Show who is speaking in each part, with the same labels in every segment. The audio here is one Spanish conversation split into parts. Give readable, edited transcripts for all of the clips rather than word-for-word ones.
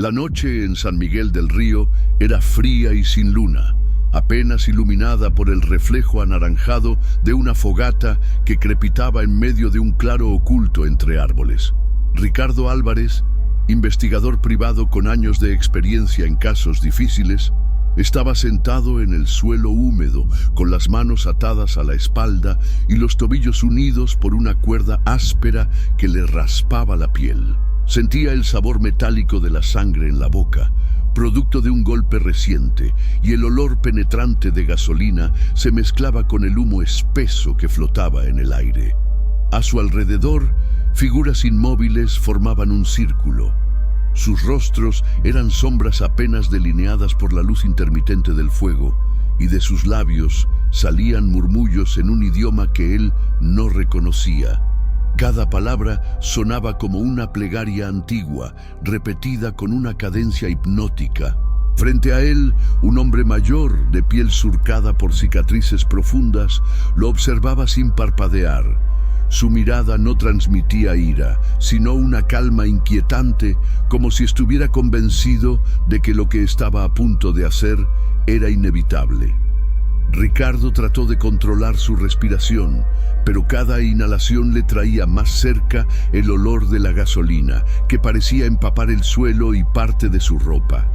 Speaker 1: La noche en San Miguel del Río era fría y sin luna, apenas iluminada por el reflejo anaranjado de una fogata que crepitaba en medio de un claro oculto entre árboles. Ricardo Álvarez, investigador privado con años de experiencia en casos difíciles, estaba sentado en el suelo húmedo, con las manos atadas a la espalda y los tobillos unidos por una cuerda áspera que le raspaba la piel. Sentía el sabor metálico de la sangre en la boca, producto de un golpe reciente, y el olor penetrante de gasolina se mezclaba con el humo espeso que flotaba en el aire. A su alrededor, figuras inmóviles formaban un círculo. Sus rostros eran sombras apenas delineadas por la luz intermitente del fuego, y de sus labios salían murmullos en un idioma que él no reconocía. Cada palabra sonaba como una plegaria antigua, repetida con una cadencia hipnótica. Frente a él, un hombre mayor, de piel surcada por cicatrices profundas, lo observaba sin parpadear. Su mirada no transmitía ira, sino una calma inquietante, como si estuviera convencido de que lo que estaba a punto de hacer era inevitable. Ricardo trató de controlar su respiración, pero cada inhalación le traía más cerca el olor de la gasolina, que parecía empapar el suelo y parte de su ropa.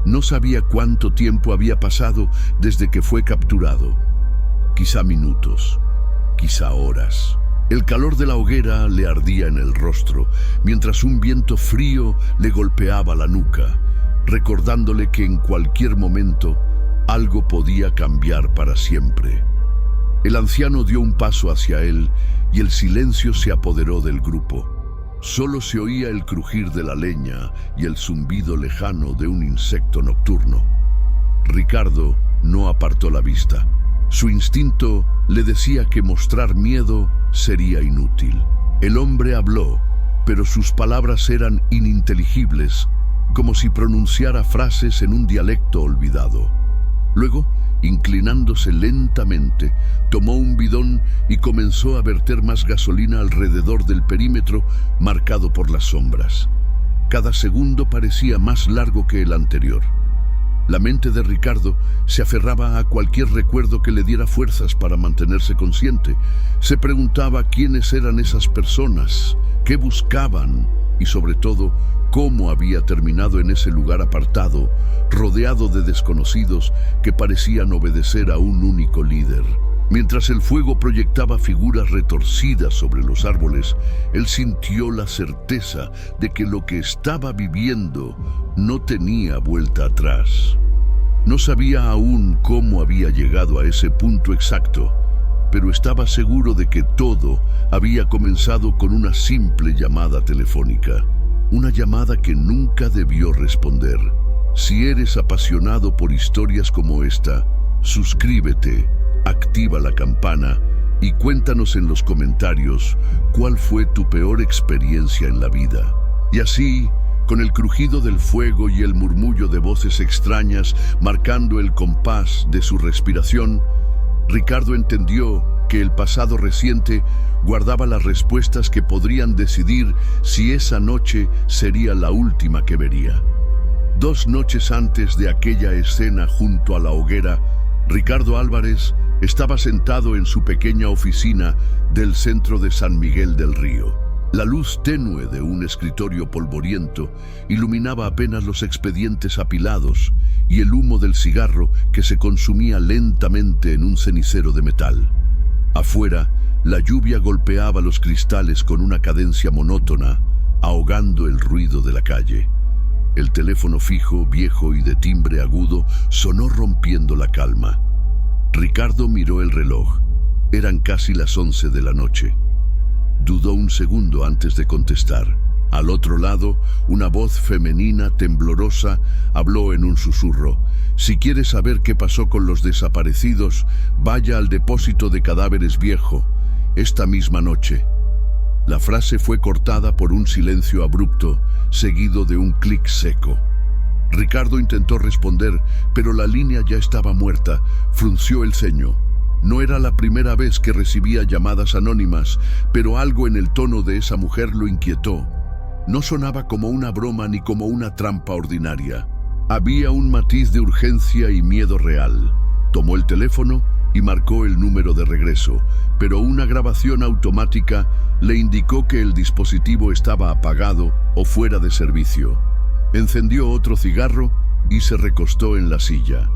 Speaker 1: No sabía cuánto tiempo había pasado desde que fue capturado. Quizá minutos, quizá horas. El calor de la hoguera le ardía en el rostro, mientras un viento frío le golpeaba la nuca, recordándole que en cualquier momento algo podía cambiar para siempre. El anciano dio un paso hacia él y el silencio se apoderó del grupo. Solo se oía el crujir de la leña y el zumbido lejano de un insecto nocturno. Ricardo no apartó la vista. Su instinto le decía que mostrar miedo sería inútil. El hombre habló, pero sus palabras eran ininteligibles, como si pronunciara frases en un dialecto olvidado. Luego, inclinándose lentamente, tomó un bidón y comenzó a verter más gasolina alrededor del perímetro marcado por las sombras. Cada segundo parecía más largo que el anterior. La mente de Ricardo se aferraba a cualquier recuerdo que le diera fuerzas para mantenerse consciente. Se preguntaba quiénes eran esas personas, qué buscaban y, sobre todo, cómo había terminado en ese lugar apartado, rodeado de desconocidos que parecían obedecer a un único líder. Mientras el fuego proyectaba figuras retorcidas sobre los árboles, él sintió la certeza de que lo que estaba viviendo no tenía vuelta atrás. No sabía aún cómo había llegado a ese punto exacto, pero estaba seguro de que todo había comenzado con una simple llamada telefónica. Una llamada que nunca debió responder. Si eres apasionado por historias como esta, suscríbete, activa la campana y cuéntanos en los comentarios cuál fue tu peor experiencia en la vida. Y así, con el crujido del fuego y el murmullo de voces extrañas marcando el compás de su respiración, Ricardo entendió que el pasado reciente guardaba las respuestas que podrían decidir si esa noche sería la última que vería. 2 noches antes de aquella escena junto a la hoguera, Ricardo Álvarez estaba sentado en su pequeña oficina del centro de San Miguel del Río. La luz tenue de un escritorio polvoriento iluminaba apenas los expedientes apilados y el humo del cigarro que se consumía lentamente en un cenicero de metal. Afuera, la lluvia golpeaba los cristales con una cadencia monótona, ahogando el ruido de la calle. El teléfono fijo, viejo y de timbre agudo, sonó rompiendo la calma. Ricardo miró el reloj. Eran casi las 11 de la noche. Dudó un segundo antes de contestar. Al otro lado, una voz femenina temblorosa habló en un susurro. Si quiere saber qué pasó con los desaparecidos, vaya al depósito de cadáveres viejo, esta misma noche. La frase fue cortada por un silencio abrupto, seguido de un clic seco. Ricardo intentó responder, pero la línea ya estaba muerta. Frunció el ceño. No era la primera vez que recibía llamadas anónimas, pero algo en el tono de esa mujer lo inquietó. No sonaba como una broma ni como una trampa ordinaria. Había un matiz de urgencia y miedo real. Tomó el teléfono y marcó el número de regreso, pero una grabación automática le indicó que el dispositivo estaba apagado o fuera de servicio. Encendió otro cigarro y se recostó en la silla.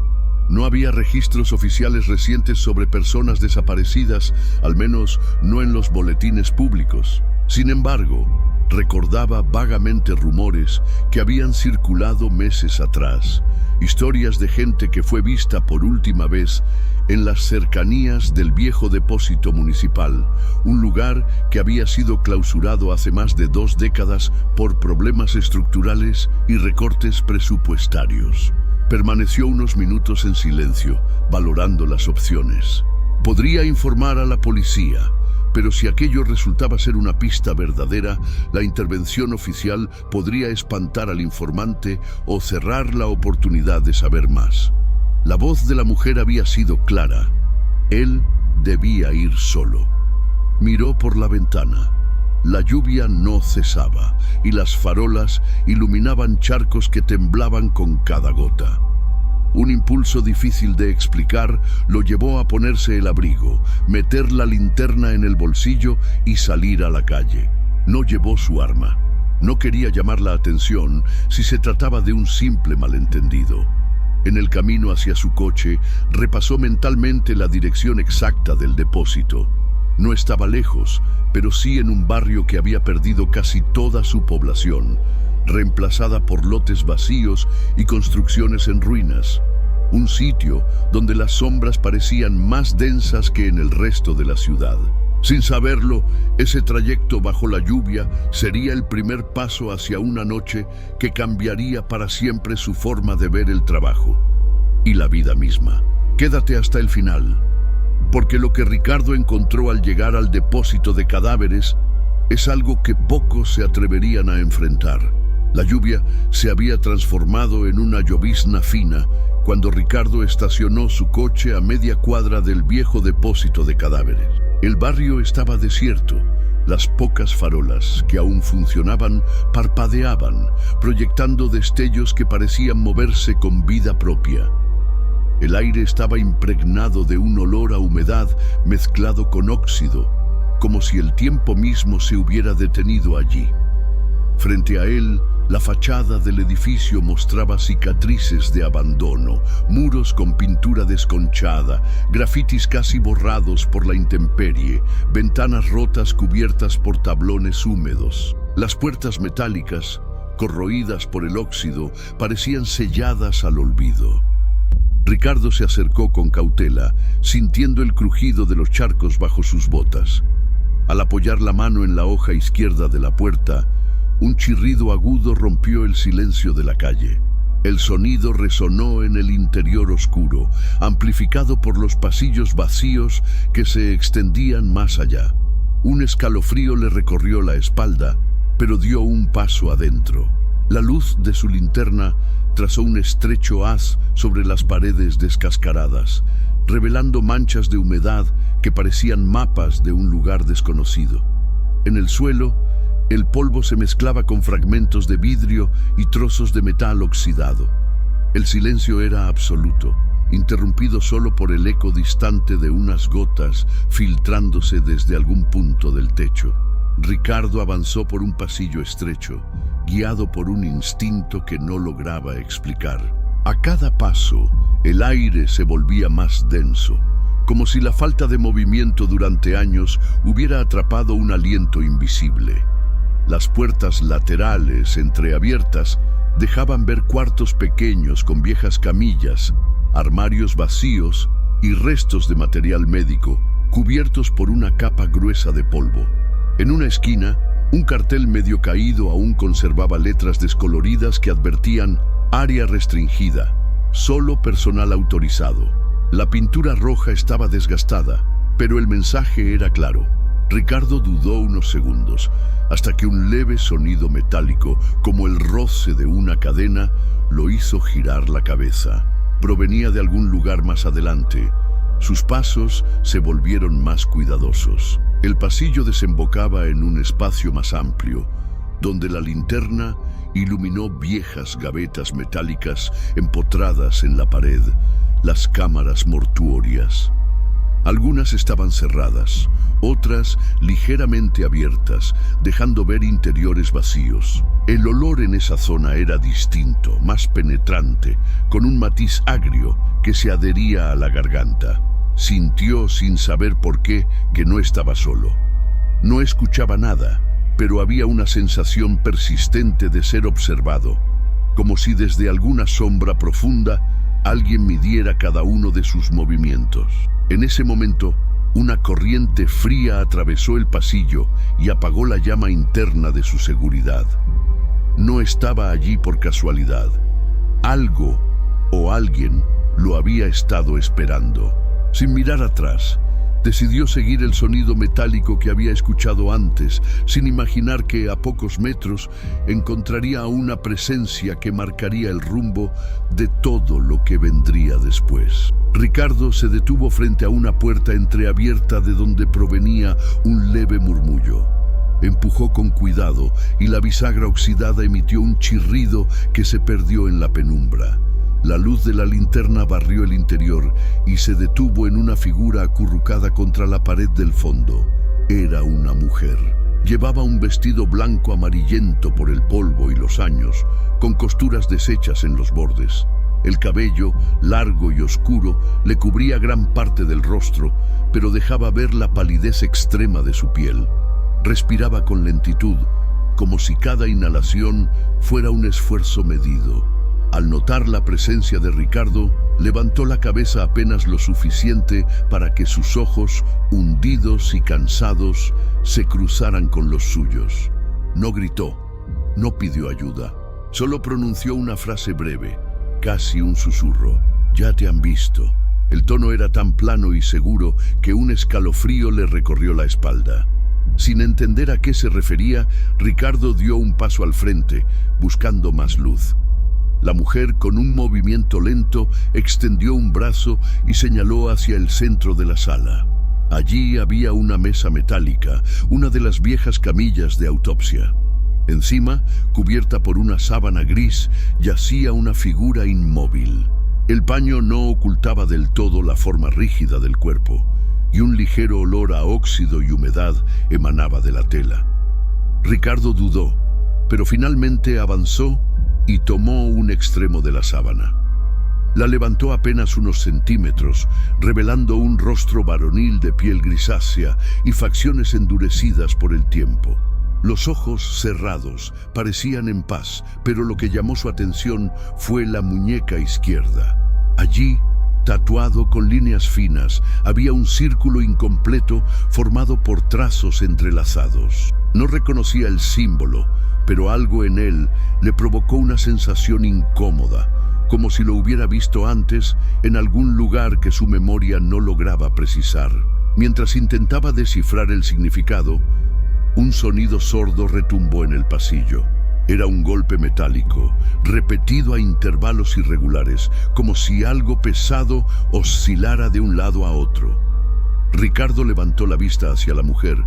Speaker 1: No había registros oficiales recientes sobre personas desaparecidas, al menos no en los boletines públicos. Sin embargo, recordaba vagamente rumores que habían circulado meses atrás, historias de gente que fue vista por última vez en las cercanías del viejo depósito municipal, un lugar que había sido clausurado hace más de 2 décadas por problemas estructurales y recortes presupuestarios. Permaneció unos minutos en silencio, valorando las opciones. Podría informar a la policía, pero si aquello resultaba ser una pista verdadera, la intervención oficial podría espantar al informante o cerrar la oportunidad de saber más. La voz de la mujer había sido clara. Él debía ir solo. Miró por la ventana. La lluvia no cesaba y las farolas iluminaban charcos que temblaban con cada gota. Un impulso difícil de explicar lo llevó a ponerse el abrigo, meter la linterna en el bolsillo y salir a la calle. No llevó su arma. No quería llamar la atención si se trataba de un simple malentendido. En el camino hacia su coche, repasó mentalmente la dirección exacta del depósito. No estaba lejos, pero sí en un barrio que había perdido casi toda su población, reemplazada por lotes vacíos y construcciones en ruinas. Un sitio donde las sombras parecían más densas que en el resto de la ciudad. Sin saberlo, ese trayecto bajo la lluvia sería el primer paso hacia una noche que cambiaría para siempre su forma de ver el trabajo y la vida misma. Quédate hasta el final, porque lo que Ricardo encontró al llegar al depósito de cadáveres es algo que pocos se atreverían a enfrentar. La lluvia se había transformado en una llovizna fina cuando Ricardo estacionó su coche a media cuadra del viejo depósito de cadáveres. El barrio estaba desierto. Las pocas farolas que aún funcionaban parpadeaban, proyectando destellos que parecían moverse con vida propia. El aire estaba impregnado de un olor a humedad mezclado con óxido, como si el tiempo mismo se hubiera detenido allí. Frente a él, la fachada del edificio mostraba cicatrices de abandono, muros con pintura desconchada, grafitis casi borrados por la intemperie, ventanas rotas cubiertas por tablones húmedos. Las puertas metálicas, corroídas por el óxido, parecían selladas al olvido. Ricardo se acercó con cautela, sintiendo el crujido de los charcos bajo sus botas. Al apoyar la mano en la hoja izquierda de la puerta, un chirrido agudo rompió el silencio de la calle. El sonido resonó en el interior oscuro, amplificado por los pasillos vacíos que se extendían más allá. Un escalofrío le recorrió la espalda, pero dio un paso adentro. La luz de su linterna trazó un estrecho haz sobre las paredes descascaradas, revelando manchas de humedad que parecían mapas de un lugar desconocido. En el suelo, el polvo se mezclaba con fragmentos de vidrio y trozos de metal oxidado. El silencio era absoluto, interrumpido solo por el eco distante de unas gotas filtrándose desde algún punto del techo. Ricardo avanzó por un pasillo estrecho, guiado por un instinto que no lograba explicar. A cada paso, el aire se volvía más denso, como si la falta de movimiento durante años hubiera atrapado un aliento invisible. Las puertas laterales, entreabiertas, dejaban ver cuartos pequeños con viejas camillas, armarios vacíos y restos de material médico, cubiertos por una capa gruesa de polvo. En una esquina, un cartel medio caído aún conservaba letras descoloridas que advertían «Área restringida, solo personal autorizado». La pintura roja estaba desgastada, pero el mensaje era claro. Ricardo dudó unos segundos, hasta que un leve sonido metálico, como el roce de una cadena, lo hizo girar la cabeza. Provenía de algún lugar más adelante. Sus pasos se volvieron más cuidadosos. El pasillo desembocaba en un espacio más amplio, donde la linterna iluminó viejas gavetas metálicas empotradas en la pared, las cámaras mortuorias. Algunas estaban cerradas, otras ligeramente abiertas, dejando ver interiores vacíos. El olor en esa zona era distinto, más penetrante, con un matiz agrio que se adhería a la garganta. Sintió, sin saber por qué, que no estaba solo. No escuchaba nada, pero había una sensación persistente de ser observado, como si desde alguna sombra profunda alguien midiera cada uno de sus movimientos. En ese momento, una corriente fría atravesó el pasillo y apagó la llama interna de su seguridad. No estaba allí por casualidad. Algo o alguien lo había estado esperando. Sin mirar atrás, decidió seguir el sonido metálico que había escuchado antes, sin imaginar que a pocos metros encontraría a una presencia que marcaría el rumbo de todo lo que vendría después. Ricardo se detuvo frente a una puerta entreabierta de donde provenía un leve murmullo. Empujó con cuidado y la bisagra oxidada emitió un chirrido que se perdió en la penumbra. La luz de la linterna barrió el interior y se detuvo en una figura acurrucada contra la pared del fondo. Era una mujer. Llevaba un vestido blanco amarillento por el polvo y los años, con costuras deshechas en los bordes. El cabello, largo y oscuro, le cubría gran parte del rostro, pero dejaba ver la palidez extrema de su piel. Respiraba con lentitud, como si cada inhalación fuera un esfuerzo medido. Al notar la presencia de Ricardo, levantó la cabeza apenas lo suficiente para que sus ojos, hundidos y cansados, se cruzaran con los suyos. No gritó, no pidió ayuda, solo pronunció una frase breve, casi un susurro. «Ya te han visto». El tono era tan plano y seguro que un escalofrío le recorrió la espalda. Sin entender a qué se refería, Ricardo dio un paso al frente, buscando más luz. La mujer, con un movimiento lento, extendió un brazo y señaló hacia el centro de la sala. Allí había una mesa metálica, una de las viejas camillas de autopsia. Encima, cubierta por una sábana gris, yacía una figura inmóvil. El paño no ocultaba del todo la forma rígida del cuerpo, y un ligero olor a óxido y humedad emanaba de la tela. Ricardo dudó, pero finalmente avanzó y tomó un extremo de la sábana. La levantó apenas unos centímetros, revelando un rostro varonil de piel grisácea y facciones endurecidas por el tiempo. Los ojos cerrados parecían en paz, pero lo que llamó su atención fue la muñeca izquierda. Allí, tatuado con líneas finas, había un círculo incompleto formado por trazos entrelazados. No reconocía el símbolo, pero algo en él le provocó una sensación incómoda, como si lo hubiera visto antes en algún lugar que su memoria no lograba precisar. Mientras intentaba descifrar el significado, un sonido sordo retumbó en el pasillo. Era un golpe metálico, repetido a intervalos irregulares, como si algo pesado oscilara de un lado a otro. Ricardo levantó la vista hacia la mujer,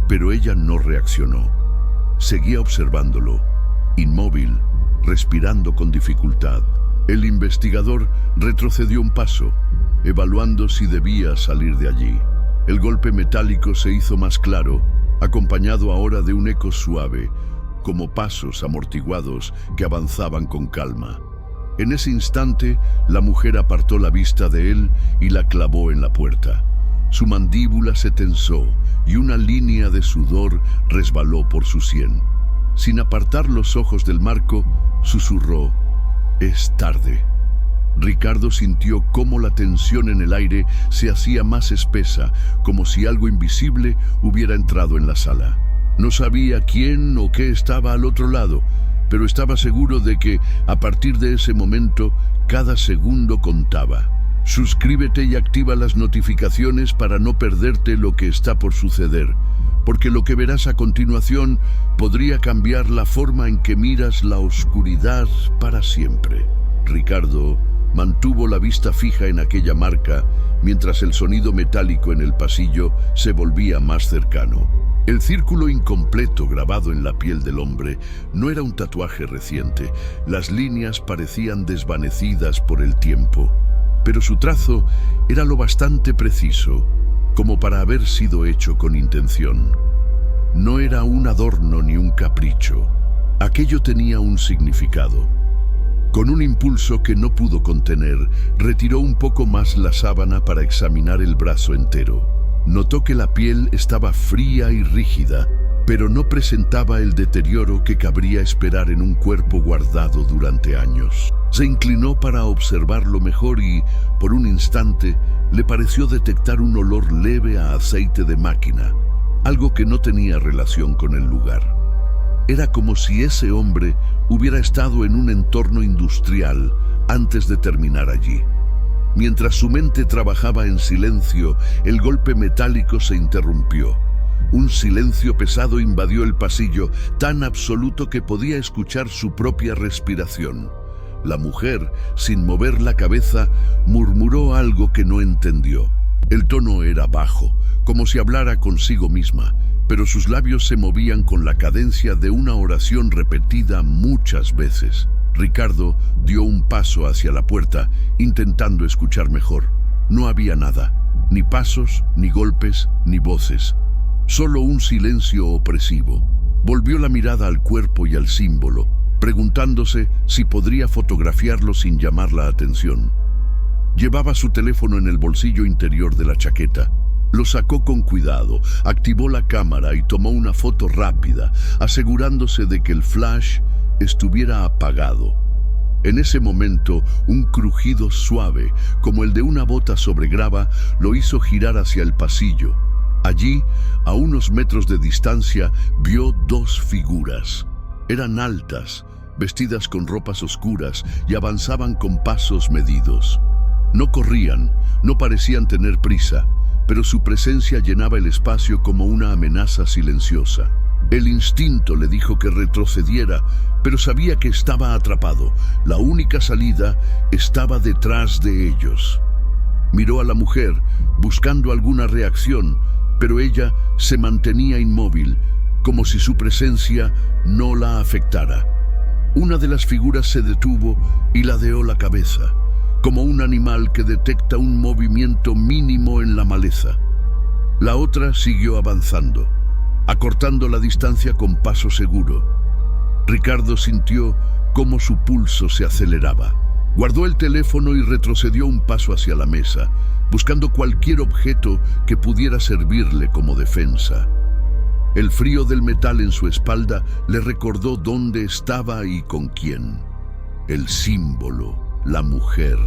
Speaker 1: pero ella no reaccionó. Seguía observándolo, inmóvil, respirando con dificultad. El investigador retrocedió un paso, evaluando si debía salir de allí. El golpe metálico se hizo más claro, acompañado ahora de un eco suave, como pasos amortiguados que avanzaban con calma. En ese instante, la mujer apartó la vista de él y la clavó en la puerta. Su mandíbula se tensó y una línea de sudor resbaló por su sien. Sin apartar los ojos del marco, susurró: «Es tarde». Ricardo sintió cómo la tensión en el aire se hacía más espesa, como si algo invisible hubiera entrado en la sala. No sabía quién o qué estaba al otro lado, pero estaba seguro de que, a partir de ese momento, cada segundo contaba. Suscríbete y activa las notificaciones para no perderte lo que está por suceder, porque lo que verás a continuación podría cambiar la forma en que miras la oscuridad para siempre. Ricardo mantuvo la vista fija en aquella marca mientras el sonido metálico en el pasillo se volvía más cercano. El círculo incompleto grabado en la piel del hombre no era un tatuaje reciente. Las líneas parecían desvanecidas por el tiempo, pero su trazo era lo bastante preciso como para haber sido hecho con intención. No era un adorno ni un capricho. Aquello tenía un significado. Con un impulso que no pudo contener, retiró un poco más la sábana para examinar el brazo entero. Notó que la piel estaba fría y rígida, pero no presentaba el deterioro que cabría esperar en un cuerpo guardado durante años. Se inclinó para observarlo mejor y, por un instante, le pareció detectar un olor leve a aceite de máquina, algo que no tenía relación con el lugar. Era como si ese hombre hubiera estado en un entorno industrial antes de terminar allí. Mientras su mente trabajaba en silencio, el golpe metálico se interrumpió. Un silencio pesado invadió el pasillo, tan absoluto que podía escuchar su propia respiración. La mujer, sin mover la cabeza, murmuró algo que no entendió. El tono era bajo, como si hablara consigo misma, pero sus labios se movían con la cadencia de una oración repetida muchas veces. Ricardo dio un paso hacia la puerta, intentando escuchar mejor. No había nada, ni pasos, ni golpes, ni voces. Solo un silencio opresivo. Volvió la mirada al cuerpo y al símbolo, preguntándose si podría fotografiarlo sin llamar la atención. Llevaba su teléfono en el bolsillo interior de la chaqueta. Lo sacó con cuidado, activó la cámara y tomó una foto rápida, asegurándose de que el flash estuviera apagado. En ese momento, un crujido suave, como el de una bota sobre grava, lo hizo girar hacia el pasillo. Allí, a unos metros de distancia, vio dos figuras. Eran altas, vestidas con ropas oscuras y avanzaban con pasos medidos. No corrían, no parecían tener prisa, pero su presencia llenaba el espacio como una amenaza silenciosa. El instinto le dijo que retrocediera, pero sabía que estaba atrapado. La única salida estaba detrás de ellos. Miró a la mujer, buscando alguna reacción, pero ella se mantenía inmóvil, como si su presencia no la afectara. Una de las figuras se detuvo y ladeó la cabeza, como un animal que detecta un movimiento mínimo en la maleza. La otra siguió avanzando, acortando la distancia con paso seguro. Ricardo sintió cómo su pulso se aceleraba. Guardó el teléfono y retrocedió un paso hacia la mesa, buscando cualquier objeto que pudiera servirle como defensa. El frío del metal en su espalda le recordó dónde estaba y con quién. El símbolo, la mujer,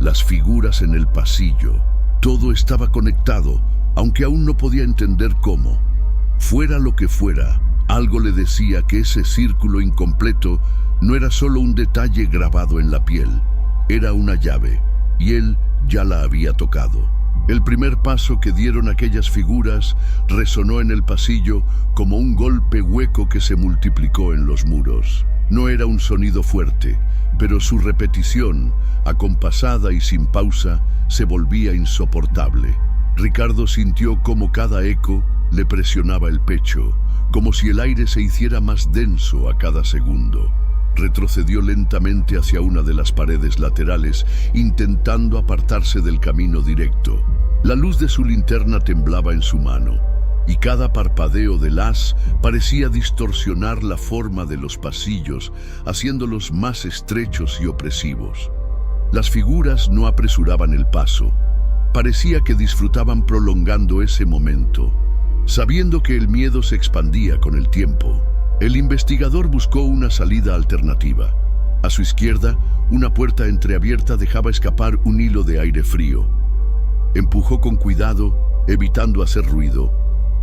Speaker 1: las figuras en el pasillo, todo estaba conectado, aunque aún no podía entender cómo. Fuera lo que fuera, algo le decía que ese círculo incompleto no era solo un detalle grabado en la piel, era una llave, y él ya la había tocado. El primer paso que dieron aquellas figuras resonó en el pasillo como un golpe hueco que se multiplicó en los muros. No era un sonido fuerte, pero su repetición, acompasada y sin pausa, se volvía insoportable. Ricardo sintió cómo cada eco le presionaba el pecho, como si el aire se hiciera más denso a cada segundo. Retrocedió lentamente hacia una de las paredes laterales, intentando apartarse del camino directo. La luz de su linterna temblaba en su mano, y cada parpadeo del haz parecía distorsionar la forma de los pasillos, haciéndolos más estrechos y opresivos. Las figuras no apresuraban el paso. Parecía que disfrutaban prolongando ese momento, sabiendo que el miedo se expandía con el tiempo. El investigador buscó una salida alternativa. A su izquierda, una puerta entreabierta dejaba escapar un hilo de aire frío. Empujó con cuidado, evitando hacer ruido,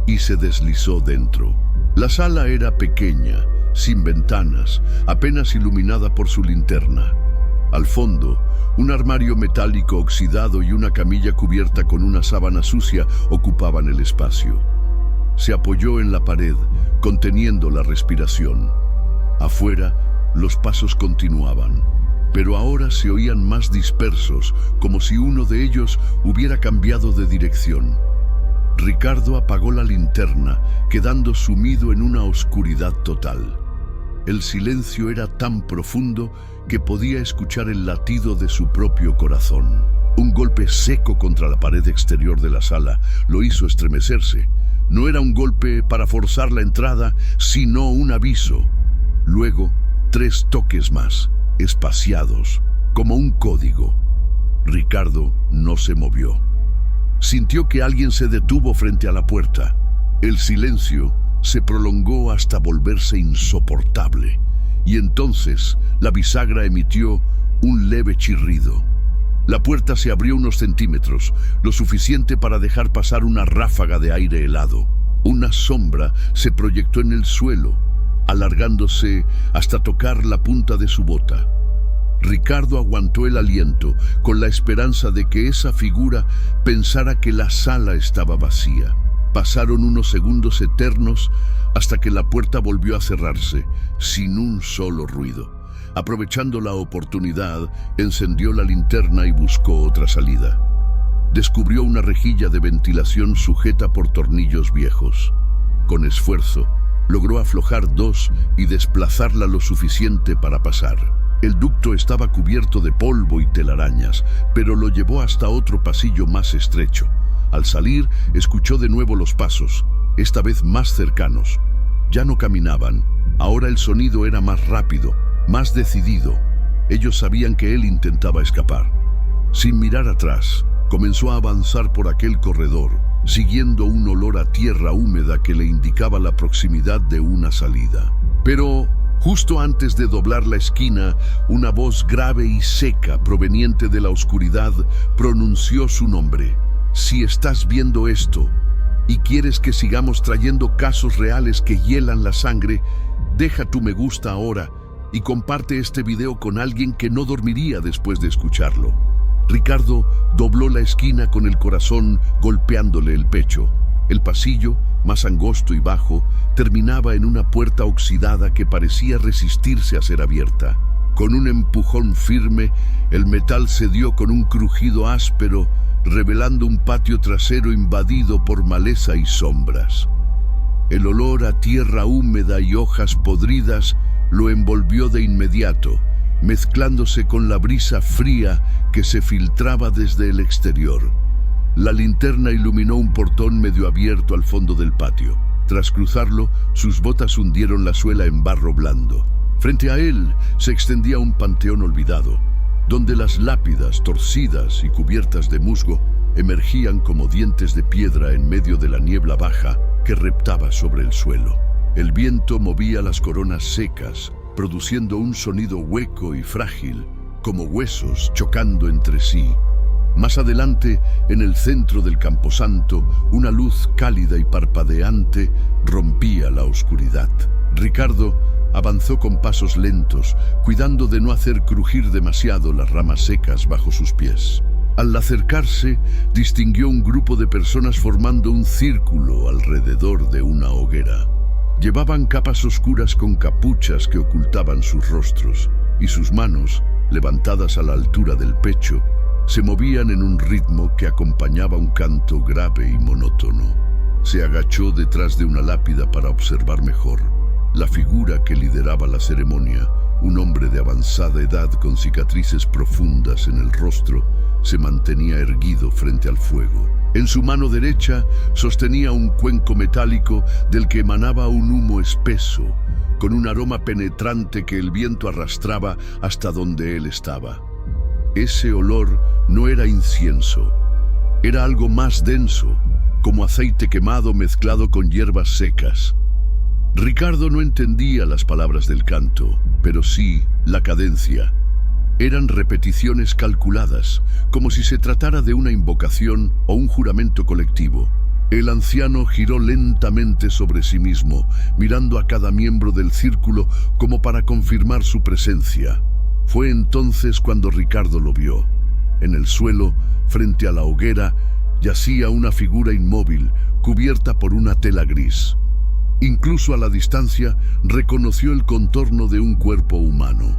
Speaker 1: y se deslizó dentro. La sala era pequeña, sin ventanas, apenas iluminada por su linterna. Al fondo, un armario metálico oxidado y una camilla cubierta con una sábana sucia ocupaban el espacio. Se apoyó en la pared, conteniendo la respiración. Afuera, los pasos continuaban, pero ahora se oían más dispersos, como si uno de ellos hubiera cambiado de dirección. Ricardo apagó la linterna, quedando sumido en una oscuridad total. El silencio era tan profundo que podía escuchar el latido de su propio corazón. Un golpe seco contra la pared exterior de la sala lo hizo estremecerse. No era un golpe para forzar la entrada, sino un aviso. Luego, 3 toques más, espaciados, como un código. Ricardo no se movió. Sintió que alguien se detuvo frente a la puerta. El silencio se prolongó hasta volverse insoportable, y entonces la bisagra emitió un leve chirrido. La puerta se abrió unos centímetros, lo suficiente para dejar pasar una ráfaga de aire helado. Una sombra se proyectó en el suelo, alargándose hasta tocar la punta de su bota. Ricardo aguantó el aliento con la esperanza de que esa figura pensara que la sala estaba vacía. Pasaron unos segundos eternos hasta que la puerta volvió a cerrarse, sin un solo ruido. Aprovechando la oportunidad, encendió la linterna y buscó otra salida. Descubrió una rejilla de ventilación sujeta por tornillos viejos. Con esfuerzo, logró aflojar 2 y desplazarla lo suficiente para pasar. El ducto estaba cubierto de polvo y telarañas, pero lo llevó hasta otro pasillo más estrecho. Al salir, escuchó de nuevo los pasos, esta vez más cercanos. Ya no caminaban, ahora el sonido era más rápido, más decidido. Ellos sabían que él intentaba escapar. Sin mirar atrás, comenzó a avanzar por aquel corredor, siguiendo un olor a tierra húmeda que le indicaba la proximidad de una salida. Pero justo antes de doblar la esquina, una voz grave y seca proveniente de la oscuridad pronunció su nombre. Si estás viendo esto y quieres que sigamos trayendo casos reales que hielan la sangre, deja tu me gusta ahora y comparte este video con alguien que no dormiría después de escucharlo. Ricardo dobló la esquina con el corazón golpeándole el pecho. El pasillo, más angosto y bajo, terminaba en una puerta oxidada que parecía resistirse a ser abierta. Con un empujón firme, el metal cedió con un crujido áspero, revelando un patio trasero invadido por maleza y sombras. El olor a tierra húmeda y hojas podridas lo envolvió de inmediato, mezclándose con la brisa fría que se filtraba desde el exterior. La linterna iluminó un portón medio abierto al fondo del patio. Tras cruzarlo, sus botas hundieron la suela en barro blando. Frente a él se extendía un panteón olvidado, donde las lápidas torcidas y cubiertas de musgo emergían como dientes de piedra en medio de la niebla baja que reptaba sobre el suelo. El viento movía las coronas secas, produciendo un sonido hueco y frágil, como huesos chocando entre sí. Más adelante, en el centro del camposanto, una luz cálida y parpadeante rompía la oscuridad. Ricardo avanzó con pasos lentos, cuidando de no hacer crujir demasiado las ramas secas bajo sus pies. Al acercarse, distinguió un grupo de personas formando un círculo alrededor de una hoguera. Llevaban capas oscuras con capuchas que ocultaban sus rostros, y sus manos, levantadas a la altura del pecho, se movían en un ritmo que acompañaba un canto grave y monótono. Se agachó detrás de una lápida para observar mejor. La figura que lideraba la ceremonia, un hombre de avanzada edad con cicatrices profundas en el rostro, se mantenía erguido frente al fuego. En su mano derecha sostenía un cuenco metálico del que emanaba un humo espeso, con un aroma penetrante que el viento arrastraba hasta donde él estaba. Ese olor no era incienso, era algo más denso, como aceite quemado mezclado con hierbas secas. Ricardo no entendía las palabras del canto, pero sí la cadencia. Eran repeticiones calculadas, como si se tratara de una invocación o un juramento colectivo. El anciano giró lentamente sobre sí mismo, mirando a cada miembro del círculo como para confirmar su presencia. Fue entonces cuando Ricardo lo vio. En el suelo, frente a la hoguera, yacía una figura inmóvil, cubierta por una tela gris. Incluso a la distancia, reconoció el contorno de un cuerpo humano.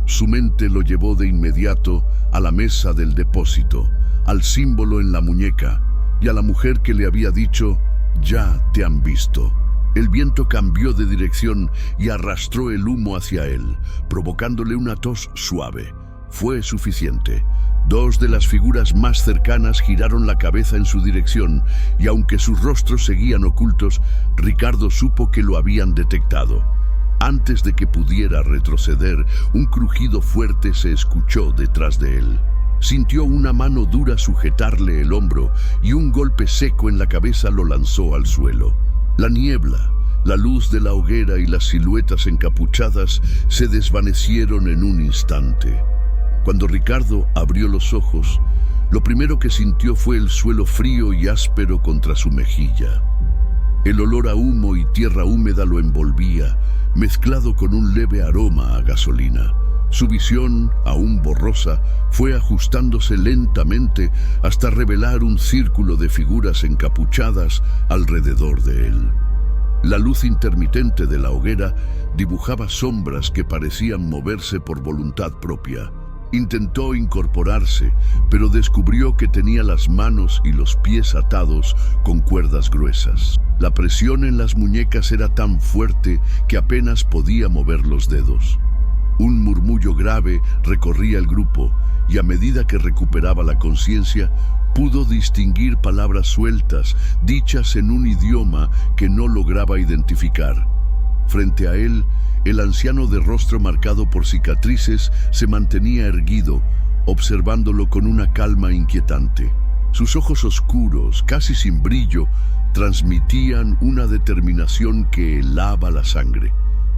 Speaker 1: Su mente lo llevó de inmediato a la mesa del depósito, al símbolo en la muñeca, y a la mujer que le había dicho: «Ya te han visto». El viento cambió de dirección y arrastró el humo hacia él, provocándole una tos suave. Fue suficiente. Dos de las figuras más cercanas giraron la cabeza en su dirección, y aunque sus rostros seguían ocultos, Ricardo supo que lo habían detectado. Antes de que pudiera retroceder, un crujido fuerte se escuchó detrás de él. Sintió una mano dura sujetarle el hombro y un golpe seco en la cabeza lo lanzó al suelo. La niebla, la luz de la hoguera y las siluetas encapuchadas se desvanecieron en un instante. Cuando Ricardo abrió los ojos, lo primero que sintió fue el suelo frío y áspero contra su mejilla. El olor a humo y tierra húmeda lo envolvía, mezclado con un leve aroma a gasolina. Su visión, aún borrosa, fue ajustándose lentamente hasta revelar un círculo de figuras encapuchadas alrededor de él. La luz intermitente de la hoguera dibujaba sombras que parecían moverse por voluntad propia. Intentó incorporarse, pero descubrió que tenía las manos y los pies atados con cuerdas gruesas. La presión en las muñecas era tan fuerte que apenas podía mover los dedos. Un murmullo grave recorría el grupo, y a medida que recuperaba la conciencia, pudo distinguir palabras sueltas, dichas en un idioma que no lograba identificar. Frente a él, el anciano de rostro marcado por cicatrices se mantenía erguido, observándolo con una calma inquietante. Sus ojos oscuros, casi sin brillo, transmitían una determinación que helaba la sangre.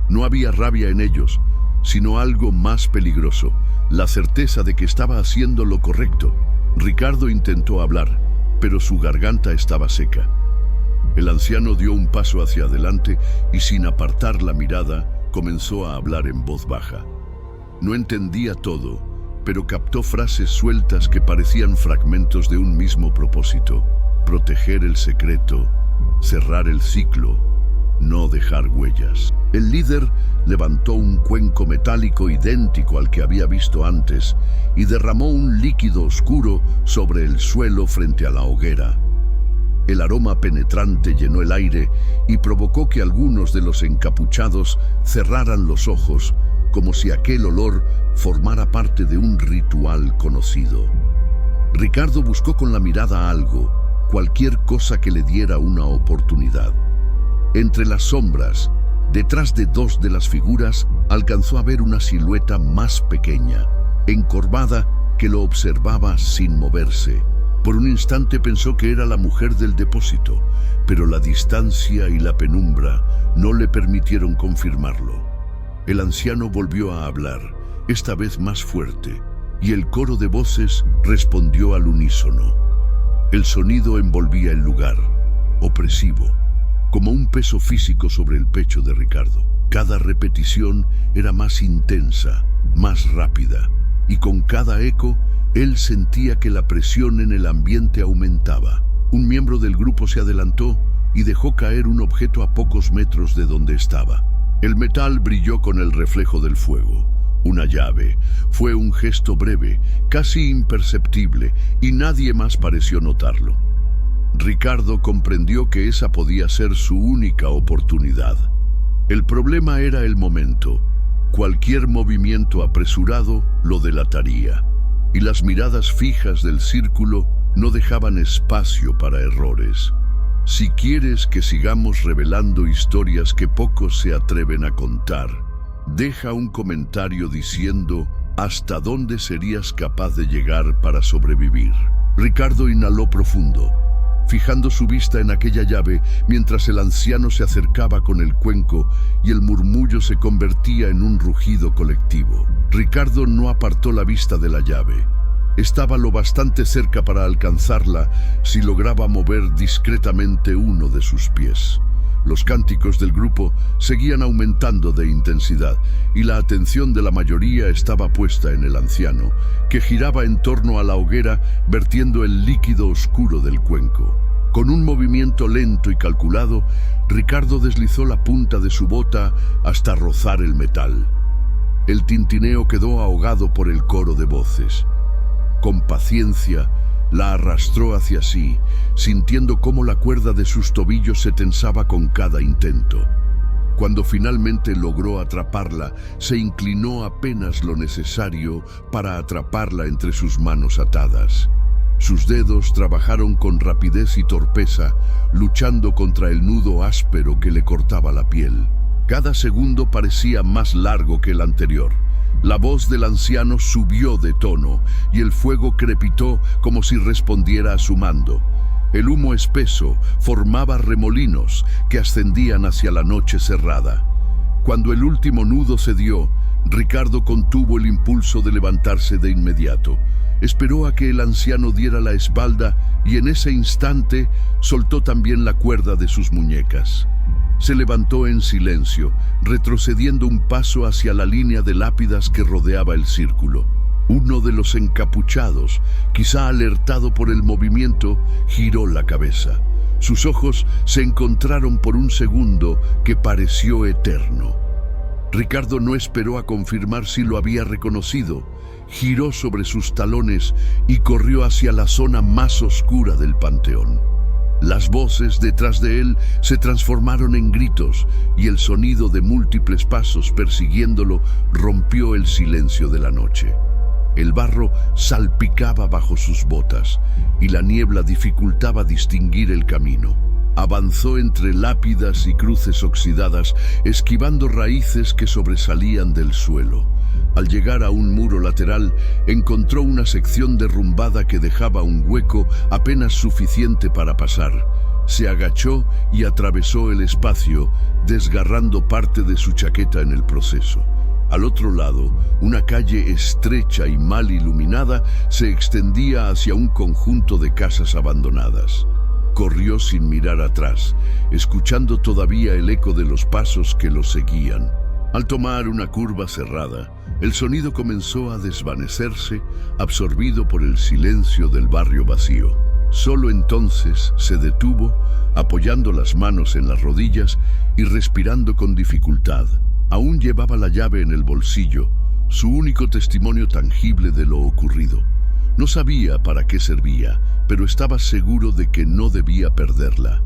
Speaker 1: No había rabia en ellos, sino algo más peligroso, la certeza de que estaba haciendo lo correcto. Ricardo intentó hablar, pero su garganta estaba seca. El anciano dio un paso hacia adelante y, sin apartar la mirada, comenzó a hablar en voz baja. No entendía todo, pero captó frases sueltas que parecían fragmentos de un mismo propósito: proteger el secreto, cerrar el ciclo, no dejar huellas. El líder levantó un cuenco metálico idéntico al que había visto antes y derramó un líquido oscuro sobre el suelo frente a la hoguera. El aroma penetrante llenó el aire y provocó que algunos de los encapuchados cerraran los ojos, como si aquel olor formara parte de un ritual conocido. Ricardo buscó con la mirada algo, cualquier cosa que le diera una oportunidad. Entre las sombras, detrás de dos de las figuras, alcanzó a ver una silueta más pequeña, encorvada, que lo observaba sin moverse. Por un instante pensó que era la mujer del depósito, pero la distancia y la penumbra no le permitieron confirmarlo. El anciano volvió a hablar, esta vez más fuerte, y el coro de voces respondió al unísono. El sonido envolvía el lugar, opresivo, como un peso físico sobre el pecho de Ricardo. Cada repetición era más intensa, más rápida, y con cada eco, él sentía que la presión en el ambiente aumentaba. Un miembro del grupo se adelantó y dejó caer un objeto a pocos metros de donde estaba. El metal brilló con el reflejo del fuego. Una llave. Fue un gesto breve, casi imperceptible, y nadie más pareció notarlo. Ricardo comprendió que esa podía ser su única oportunidad. El problema era el momento. Cualquier movimiento apresurado lo delataría, y las miradas fijas del círculo no dejaban espacio para errores. Si quieres que sigamos revelando historias que pocos se atreven a contar, deja un comentario diciendo hasta dónde serías capaz de llegar para sobrevivir. Ricardo inhaló profundo, fijando su vista en aquella llave mientras el anciano se acercaba con el cuenco y el murmullo se convertía en un rugido colectivo. Ricardo no apartó la vista de la llave. Estaba lo bastante cerca para alcanzarla si lograba mover discretamente uno de sus pies. Los cánticos del grupo seguían aumentando de intensidad y la atención de la mayoría estaba puesta en el anciano, que giraba en torno a la hoguera vertiendo el líquido oscuro del cuenco. Con un movimiento lento y calculado, Ricardo deslizó la punta de su bota hasta rozar el metal. El tintineo quedó ahogado por el coro de voces. Con paciencia, La arrastró hacia sí, sintiendo cómo la cuerda de sus tobillos se tensaba con cada intento. Cuando finalmente logró atraparla, se inclinó apenas lo necesario para atraparla entre sus manos atadas. Sus dedos trabajaron con rapidez y torpeza, luchando contra el nudo áspero que le cortaba la piel. Cada segundo parecía más largo que el anterior. La voz del anciano subió de tono y el fuego crepitó como si respondiera a su mando. El humo espeso formaba remolinos que ascendían hacia la noche cerrada. Cuando el último nudo cedió, Ricardo contuvo el impulso de levantarse de inmediato. Esperó a que el anciano diera la espalda y en ese instante soltó también la cuerda de sus muñecas. Se levantó en silencio, retrocediendo un paso hacia la línea de lápidas que rodeaba el círculo. Uno de los encapuchados, quizá alertado por el movimiento, giró la cabeza. Sus ojos se encontraron por un segundo que pareció eterno. Ricardo no esperó a confirmar si lo había reconocido. Giró sobre sus talones y corrió hacia la zona más oscura del panteón. Las voces detrás de él se transformaron en gritos y el sonido de múltiples pasos persiguiéndolo rompió el silencio de la noche. El barro salpicaba bajo sus botas y la niebla dificultaba distinguir el camino. Avanzó entre lápidas y cruces oxidadas, esquivando raíces que sobresalían del suelo. Al llegar a un muro lateral, encontró una sección derrumbada que dejaba un hueco apenas suficiente para pasar. Se agachó y atravesó el espacio, desgarrando parte de su chaqueta en el proceso. Al otro lado, una calle estrecha y mal iluminada se extendía hacia un conjunto de casas abandonadas. Corrió sin mirar atrás, escuchando todavía el eco de los pasos que lo seguían. Al tomar una curva cerrada, el sonido comenzó a desvanecerse, absorbido por el silencio del barrio vacío. Solo entonces se detuvo, apoyando las manos en las rodillas y respirando con dificultad. Aún llevaba la llave en el bolsillo, su único testimonio tangible de lo ocurrido. No sabía para qué servía, pero estaba seguro de que no debía perderla.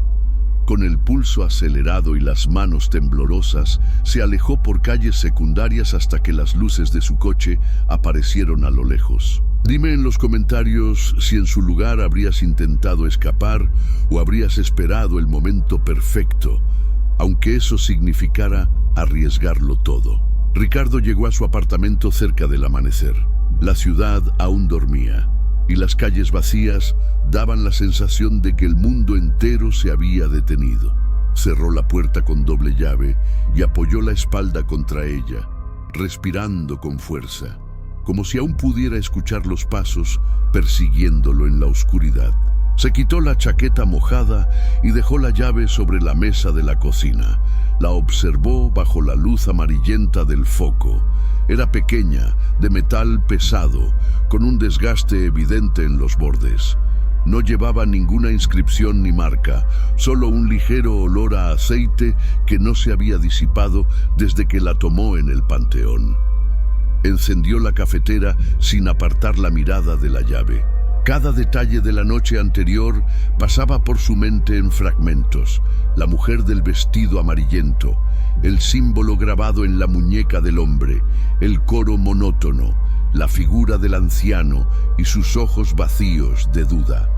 Speaker 1: Con el pulso acelerado y las manos temblorosas, se alejó por calles secundarias hasta que las luces de su coche aparecieron a lo lejos. Dime en los comentarios si en su lugar habrías intentado escapar o habrías esperado el momento perfecto, aunque eso significara arriesgarlo todo. Ricardo llegó a su apartamento cerca del amanecer. La ciudad aún dormía, y las calles vacías daban la sensación de que el mundo entero se había detenido. Cerró la puerta con doble llave y apoyó la espalda contra ella, respirando con fuerza, como si aún pudiera escuchar los pasos persiguiéndolo en la oscuridad. Se quitó la chaqueta mojada y dejó la llave sobre la mesa de la cocina. La observó bajo la luz amarillenta del foco. Era pequeña, de metal pesado, con un desgaste evidente en los bordes. No llevaba ninguna inscripción ni marca, solo un ligero olor a aceite que no se había disipado desde que la tomó en el panteón. Encendió la cafetera sin apartar la mirada de la llave. Cada detalle de la noche anterior pasaba por su mente en fragmentos. La mujer del vestido amarillento, el símbolo grabado en la muñeca del hombre, el coro monótono, la figura del anciano y sus ojos vacíos de duda.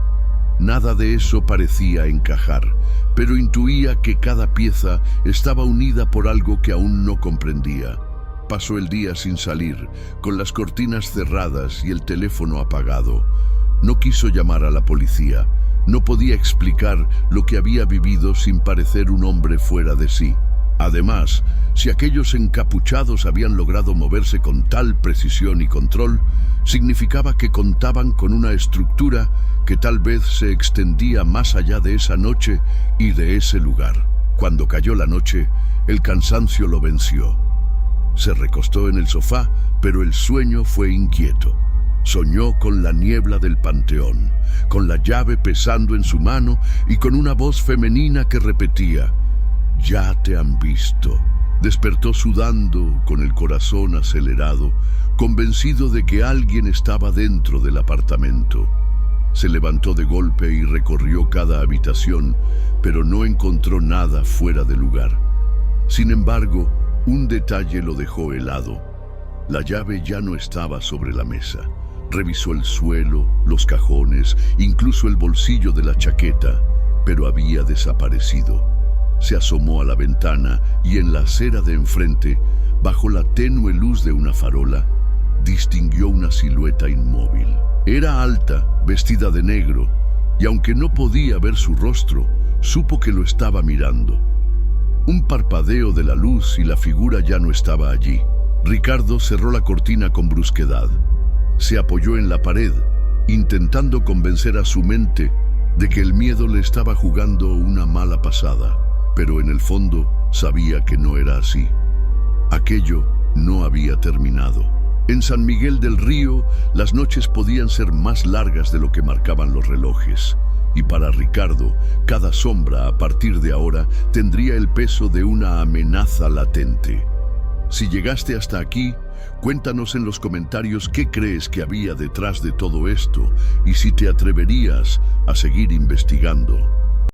Speaker 1: Nada de eso parecía encajar, pero intuía que cada pieza estaba unida por algo que aún no comprendía. Pasó el día sin salir, con las cortinas cerradas y el teléfono apagado. No quiso llamar a la policía. No podía explicar lo que había vivido sin parecer un hombre fuera de sí. Además, si aquellos encapuchados habían logrado moverse con tal precisión y control, significaba que contaban con una estructura que tal vez se extendía más allá de esa noche y de ese lugar. Cuando cayó la noche, el cansancio lo venció. Se recostó en el sofá, pero el sueño fue inquieto. Soñó con la niebla del panteón, con la llave pesando en su mano y con una voz femenina que repetía: «Ya te han visto». Despertó sudando, con el corazón acelerado, convencido de que alguien estaba dentro del apartamento. Se levantó de golpe y recorrió cada habitación, pero no encontró nada fuera de lugar. Sin embargo, un detalle lo dejó helado. La llave ya no estaba sobre la mesa. Revisó el suelo, los cajones, incluso el bolsillo de la chaqueta, pero había desaparecido. Se asomó a la ventana y en la acera de enfrente, bajo la tenue luz de una farola, distinguió una silueta inmóvil. Era alta, vestida de negro, y aunque no podía ver su rostro, supo que lo estaba mirando. Un parpadeo de la luz y la figura ya no estaba allí. Ricardo cerró la cortina con brusquedad. Se apoyó en la pared, intentando convencer a su mente de que el miedo le estaba jugando una mala pasada, pero en el fondo sabía que no era así. Aquello no había terminado. En San Miguel del Río, las noches podían ser más largas de lo que marcaban los relojes, y para Ricardo, cada sombra a partir de ahora tendría el peso de una amenaza latente. Si llegaste hasta aquí, cuéntanos en los comentarios qué crees que había detrás de todo esto y si te atreverías a seguir investigando.